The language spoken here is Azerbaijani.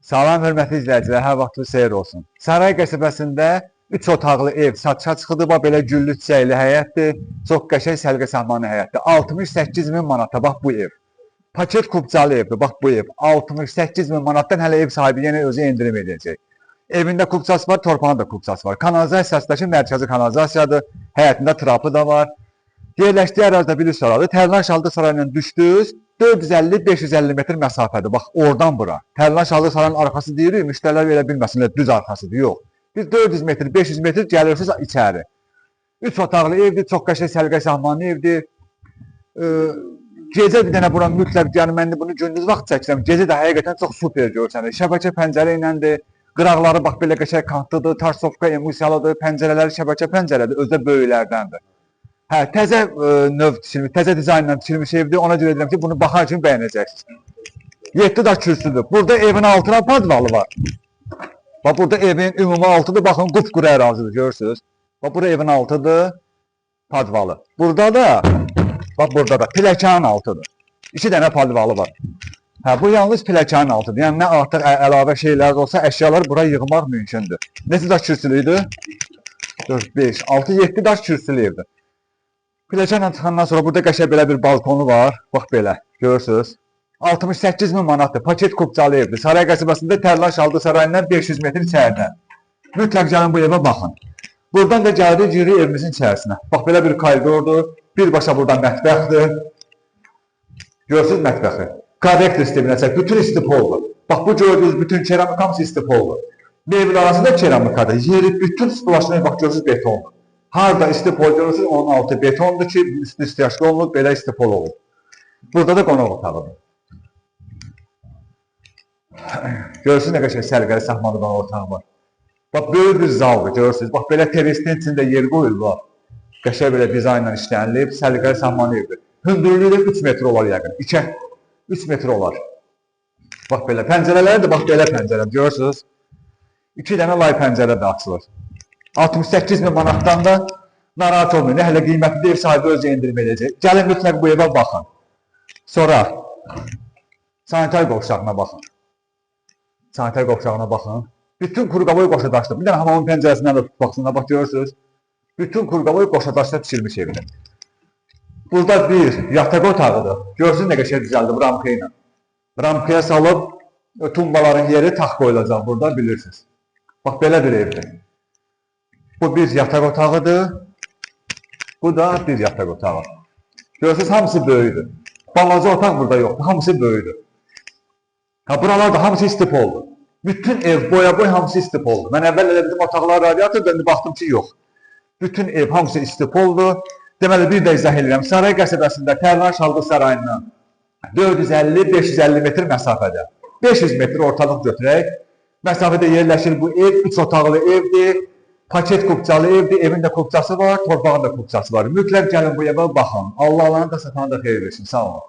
Salam hörmətli izləyicilər, hər vaxtınız xeyir olsun. Saray qəsəbəsində 3 otaqlı ev satışa çıxdı. Belə güllü çiçəkli həyətdir. Çox qəşəng səliqə səhmanlı həyətdir. 68 min manata bax bu ev. Paket kubcalı evdir. Bax bu ev 68 min manatdan hələ ev sahibi yenə özü endirim edəcək. Evində kubcası var, torpağında da kubcası var. Kanalizasiyasındakı mərkəzi kanalizasiyadır. Həyətində trapı da var. Yerləşdiyi ərazidə bilirsiniz oradır. Tərlan Şaldı sarayından düşdünüz. 450-550 metr məsafədir. Bax, oradan bura. Tərlan Şaldı sarayının arxası deyirik, müştərilər verə bilməsinlər, düz arxasıdır. Yox. Biz 400 metr, 500 metr gəlirsiniz içəri. 3 otaqlı evdir, çox qəşəng səliqə səhmanlı evdir. Gecə bir dənə bura mütləq, yəni mən bunu gündüz vaxt çəkirəm. Gecə də həqiqətən çox super görsənir. Şəbəkə pəncərə iləndir. Qıraqları bax belə qəşəng kantlıdır, tarsovka emulsiyalıdır, pəncərələri şəbəkə pəncərədir, özü də böyüklərdəndir. Hə, təzə növ tikilmiş, təzə dizaynla tikilmiş evdir. Ona görə edirəm ki, bunu baxar kimi bəyənəcəksiniz. 7 daş kürsüdür. Burada evin altına padvalı var. Bax, burada evin ümumi altıdır. Baxın, qupquru ərazidir, görürsünüz. Bax, bura evin altıdır, padvalı. Burada da, bax, burada da pilləkənin altıdır. 2 dənə padvalı var. Hə, bu yalnız pilləkənin altıdır. Yəni, nə artıq əlavə şeylər olsa, əşyalar bura yığmaq mümkündür. Neçə daş kürsülü idi? 4, 5, 6, 7 daş kürsülü evdir. Pilləkənlə çıxandan sonra burada qəşəng belə bir balkonu var. Bax belə, görürsünüz. 68 min manatdır. Paket kubcalı evdir. Saray qəsəbəsində Tərlan Şaldı sarayından 500 metr içəridən. Mütləq gəlin bu evə baxın. Buradan da gəlirik, girir evimizin içərisinə. Bax belə bir koridordur. Birbaşa buradan mətbəxdir. Görürsünüz mətbəxi. Konvektor sisteminə çək. Bütün istipoldur. Bax bu gördüyünüz bütün keramik hamısı istipoldur. Mebel arasında keramikadır. Yeri bütün splaşını bax görürsünüz betondur. Harada istipol görürsünüz, onun altı betondur ki, üstü istiyaclı olunub, belə istipol olur. Burada da qonaq otağıdır. Görürsünüz, nə qəşəng səliqəli səhmanlı qonaq otağı var. Bax, böyük bir zaldır, görürsünüz. Bax, belə terrasinin içində yer qoyulur. Qəşəng belə dizaynla işlənilib, səliqəli səhmanlı evdir. Hündürlüyü də 3 metr olar yəqin. 3 metr olar. Bax, belə pəncərələri də, bax, belə pəncərə, görürsünüz. 2 dənə lay pəncərə də açılır. 68 min manatdan da narahat olmayın. Hələ qiymətli ev sahibi özü endirim edəcək. Gəlin mütləq bu evə baxın. Sonra sanitar qovşağına baxın. Sanitar qovşağına baxın. Bütün Qurqavoy qoşadaşdır. Bir dənə hamamın pəncərəsindən də baxsınlar. Bax görürsünüz. Bütün Qurqavoy qoşadaşda tikilmiş evdir. Burada bir yataq otağıdır. Görürsünüz nə qəşəng düzəldir ramka ilə. Ramkaya salıb tumbaların yeri tax qoyulacaq burada bilirsiniz. Bax belə bir evdir. Bu bir yataq otağıdır. Bu da bir yataq otağı. Görürsünüz, hamısı böyüdür. Balaca otaq burada yoxdur, hamısı böyüdür. Ha, buralar da hamısı istipoldur. Bütün ev, boya-boy hamısı istipoldur. Mən əvvəl elə bizim otaqlar radiatordur, indi baxdım ki, yox. Bütün ev hamısı istipoldur. Deməli, bir də izah edirəm. Saray qəsəbəsində Tərlan Şaldı sarayından 450-550 metr məsafədə. 500 metr ortalıq götürək. Məsafədə yerləşir bu ev, 3 otaqlı evdir. Paket kubcalı evdir, evində kubcası var, torpağında kubcası var. Mütləq gəlin bu evə baxın. Allah Allah'ın da satanı da xeyir versin. Sağ olun.